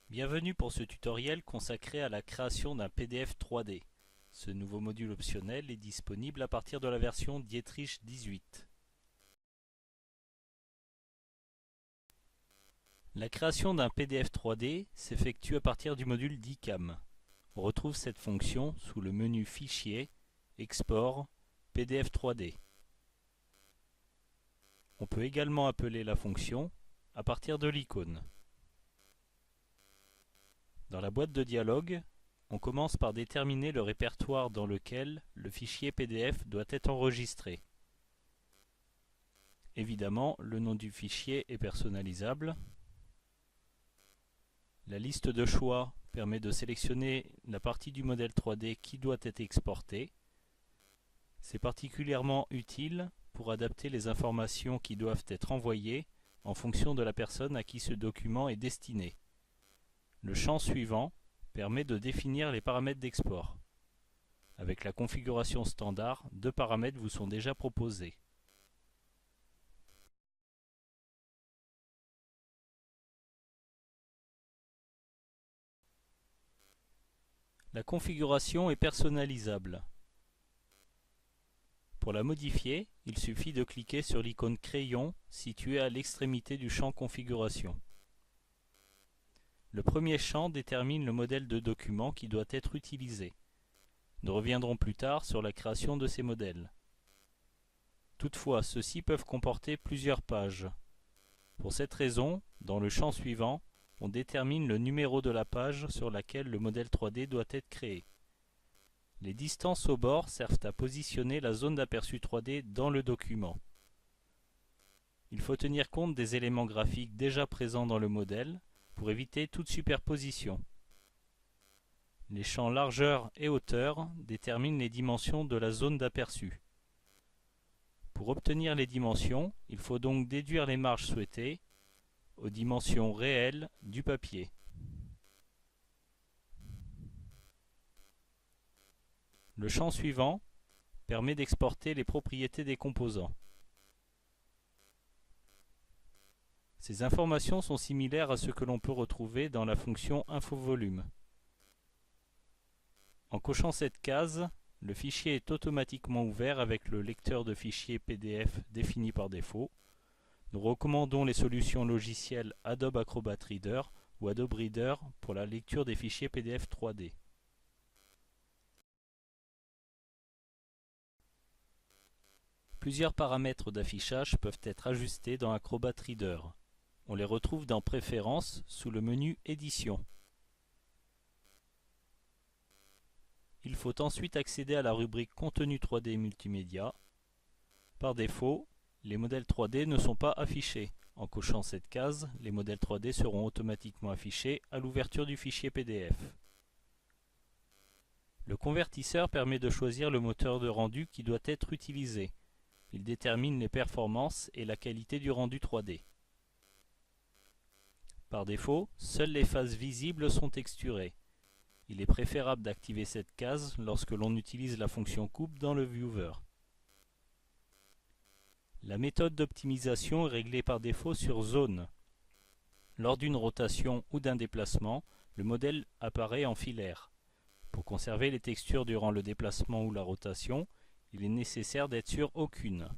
Bienvenue pour ce tutoriel consacré à la création d'un PDF 3D. Ce nouveau module optionnel est disponible à partir de la version Dietrich 18. La création d'un PDF 3D s'effectue à partir du module DICAM. On retrouve cette fonction sous le menu Fichier, Export, PDF 3D. On peut également appeler la fonction à partir de l'icône. Dans la boîte de dialogue, on commence par déterminer le répertoire dans lequel le fichier PDF doit être enregistré. Évidemment, le nom du fichier est personnalisable. La liste de choix permet de sélectionner la partie du modèle 3D qui doit être exportée. C'est particulièrement utile pour adapter les informations qui doivent être envoyées en fonction de la personne à qui ce document est destiné. Le champ suivant permet de définir les paramètres d'export. Avec la configuration standard, 2 paramètres vous sont déjà proposés. La configuration est personnalisable. Pour la modifier, il suffit de cliquer sur l'icône crayon située à l'extrémité du champ configuration. Le premier champ détermine le modèle de document qui doit être utilisé. Nous reviendrons plus tard sur la création de ces modèles. Toutefois, ceux-ci peuvent comporter plusieurs pages. Pour cette raison, dans le champ suivant, on détermine le numéro de la page sur laquelle le modèle 3D doit être créé. Les distances au bord servent à positionner la zone d'aperçu 3D dans le document. Il faut tenir compte des éléments graphiques déjà présents dans le modèle pour éviter toute superposition. Les champs largeur et hauteur déterminent les dimensions de la zone d'aperçu. Pour obtenir les dimensions, il faut donc déduire les marges souhaitées aux dimensions réelles du papier. Le champ suivant permet d'exporter les propriétés des composants. Ces informations sont similaires à ce que l'on peut retrouver dans la fonction InfoVolume. En cochant cette case, le fichier est automatiquement ouvert avec le lecteur de fichiers PDF défini par défaut. Nous recommandons les solutions logicielles Adobe Acrobat Reader ou Adobe Reader pour la lecture des fichiers PDF 3D. Plusieurs paramètres d'affichage peuvent être ajustés dans Acrobat Reader. On les retrouve dans Préférences sous le menu Édition. Il faut ensuite accéder à la rubrique Contenu 3D multimédia. Par défaut, les modèles 3D ne sont pas affichés. En cochant cette case, les modèles 3D seront automatiquement affichés à l'ouverture du fichier PDF. Le convertisseur permet de choisir le moteur de rendu qui doit être utilisé. Il détermine les performances et la qualité du rendu 3D. Par défaut, seules les faces visibles sont texturées. Il est préférable d'activer cette case lorsque l'on utilise la fonction coupe dans le Viewer. La méthode d'optimisation est réglée par défaut sur zone. Lors d'une rotation ou d'un déplacement, le modèle apparaît en filaire. Pour conserver les textures durant le déplacement ou la rotation, il est nécessaire d'être sur aucune.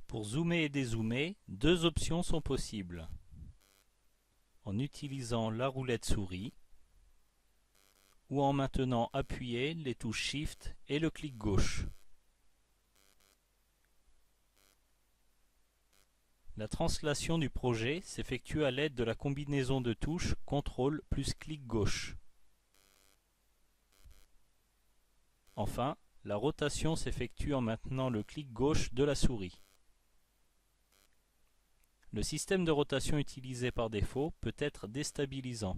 Pour zoomer et dézoomer, 2 options sont possibles. En utilisant la roulette souris ou en maintenant appuyé les touches Shift et le clic gauche. La translation du projet s'effectue à l'aide de la combinaison de touches CTRL plus clic gauche. Enfin, la rotation s'effectue en maintenant le clic gauche de la souris. Le système de rotation utilisé par défaut peut être déstabilisant.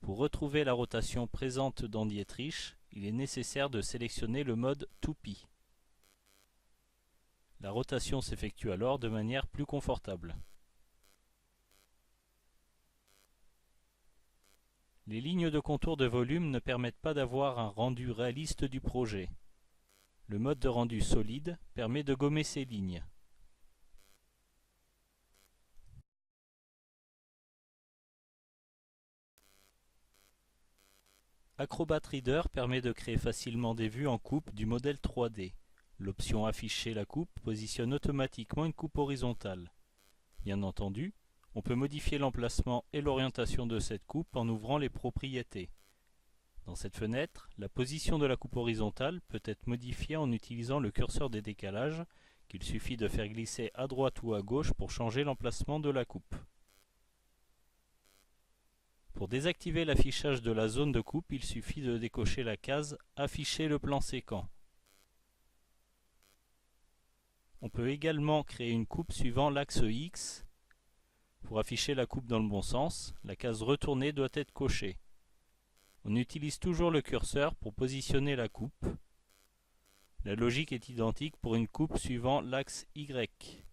Pour retrouver la rotation présente dans Dietrich, il est nécessaire de sélectionner le mode Toupie. La rotation s'effectue alors de manière plus confortable. Les lignes de contour de volume ne permettent pas d'avoir un rendu réaliste du projet. Le mode de rendu solide permet de gommer ces lignes. Acrobat Reader permet de créer facilement des vues en coupe du modèle 3D. L'option Afficher la coupe positionne automatiquement une coupe horizontale. Bien entendu, on peut modifier l'emplacement et l'orientation de cette coupe en ouvrant les propriétés. Dans cette fenêtre, la position de la coupe horizontale peut être modifiée en utilisant le curseur des décalages, qu'il suffit de faire glisser à droite ou à gauche pour changer l'emplacement de la coupe. Pour désactiver l'affichage de la zone de coupe, il suffit de décocher la case « Afficher le plan séquent ». On peut également créer une coupe suivant l'axe X. Pour afficher la coupe dans le bon sens, la case « Retourner » doit être cochée. On utilise toujours le curseur pour positionner la coupe. La logique est identique pour une coupe suivant l'axe Y.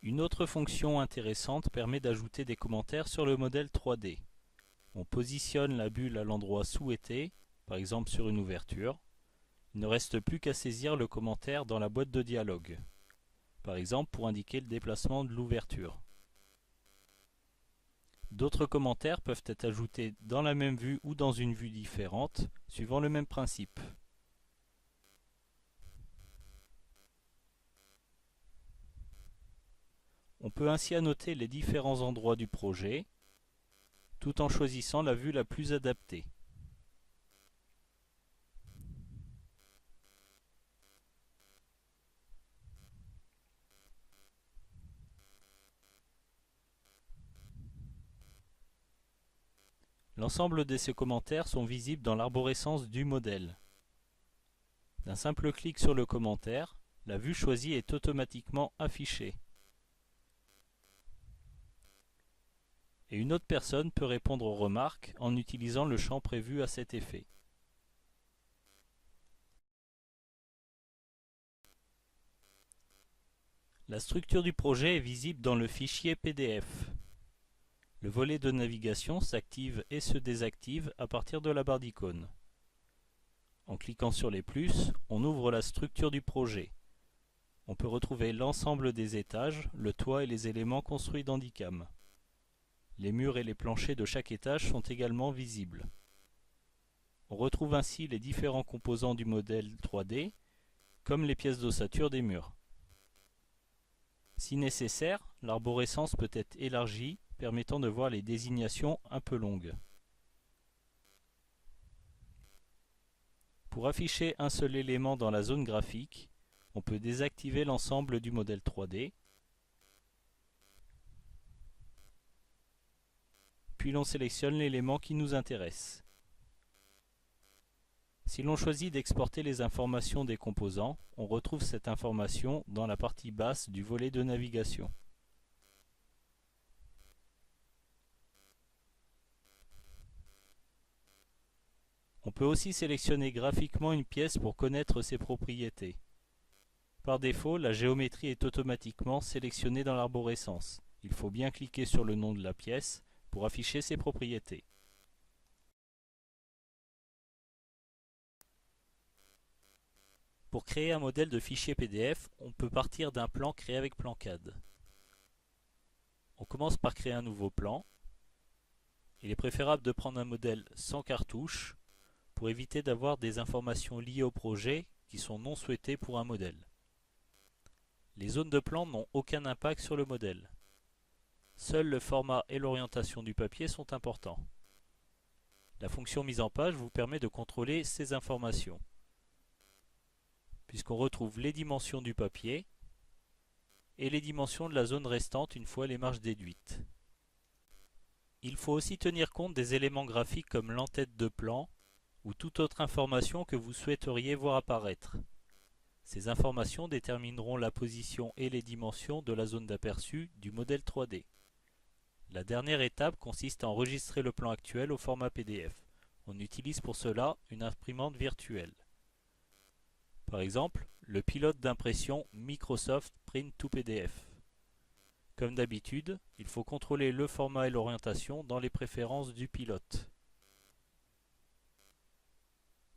Une autre fonction intéressante permet d'ajouter des commentaires sur le modèle 3D. On positionne la bulle à l'endroit souhaité, par exemple sur une ouverture. Il ne reste plus qu'à saisir le commentaire dans la boîte de dialogue, par exemple pour indiquer le déplacement de l'ouverture. D'autres commentaires peuvent être ajoutés dans la même vue ou dans une vue différente, suivant le même principe. On peut ainsi annoter les différents endroits du projet, tout en choisissant la vue la plus adaptée. L'ensemble de ces commentaires sont visibles dans l'arborescence du modèle. D'un simple clic sur le commentaire, la vue choisie est automatiquement affichée. Et une autre personne peut répondre aux remarques en utilisant le champ prévu à cet effet. La structure du projet est visible dans le fichier PDF. Le volet de navigation s'active et se désactive à partir de la barre d'icônes. En cliquant sur les plus, on ouvre la structure du projet. On peut retrouver l'ensemble des étages, le toit et les éléments construits dans DICAM. Les murs et les planchers de chaque étage sont également visibles. On retrouve ainsi les différents composants du modèle 3D, comme les pièces d'ossature des murs. Si nécessaire, l'arborescence peut être élargie, permettant de voir les désignations un peu longues. Pour afficher un seul élément dans la zone graphique, on peut désactiver l'ensemble du modèle 3D, puis l'on sélectionne l'élément qui nous intéresse. Si l'on choisit d'exporter les informations des composants, on retrouve cette information dans la partie basse du volet de navigation. On peut aussi sélectionner graphiquement une pièce pour connaître ses propriétés. Par défaut, la géométrie est automatiquement sélectionnée dans l'arborescence. Il faut bien cliquer sur le nom de la pièce pour afficher ses propriétés. Pour créer un modèle de fichier PDF, on peut partir d'un plan créé avec PlanCAD. On commence par créer un nouveau plan. Il est préférable de prendre un modèle sans cartouche pour éviter d'avoir des informations liées au projet qui sont non souhaitées pour un modèle. Les zones de plan n'ont aucun impact sur le modèle. Seuls le format et l'orientation du papier sont importants. La fonction mise en page vous permet de contrôler ces informations, puisqu'on retrouve les dimensions du papier et les dimensions de la zone restante une fois les marges déduites. Il faut aussi tenir compte des éléments graphiques comme l'entête de plan ou toute autre information que vous souhaiteriez voir apparaître. Ces informations détermineront la position et les dimensions de la zone d'aperçu du modèle 3D. La dernière étape consiste à enregistrer le plan actuel au format PDF. On utilise pour cela une imprimante virtuelle. Par exemple, le pilote d'impression Microsoft Print to PDF. Comme d'habitude, il faut contrôler le format et l'orientation dans les préférences du pilote.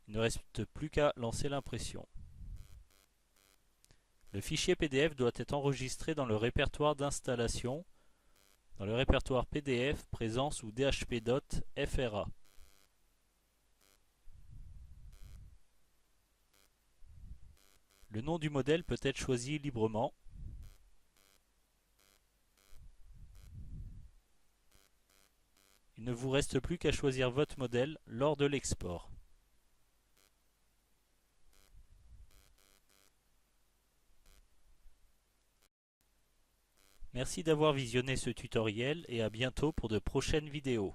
Il ne reste plus qu'à lancer l'impression. Le fichier PDF doit être enregistré dans le répertoire d'installation dans le répertoire PDF présent sous dhp.FRA. Le nom du modèle peut être choisi librement. Il ne vous reste plus qu'à choisir votre modèle lors de l'export. Merci d'avoir visionné ce tutoriel et à bientôt pour de prochaines vidéos.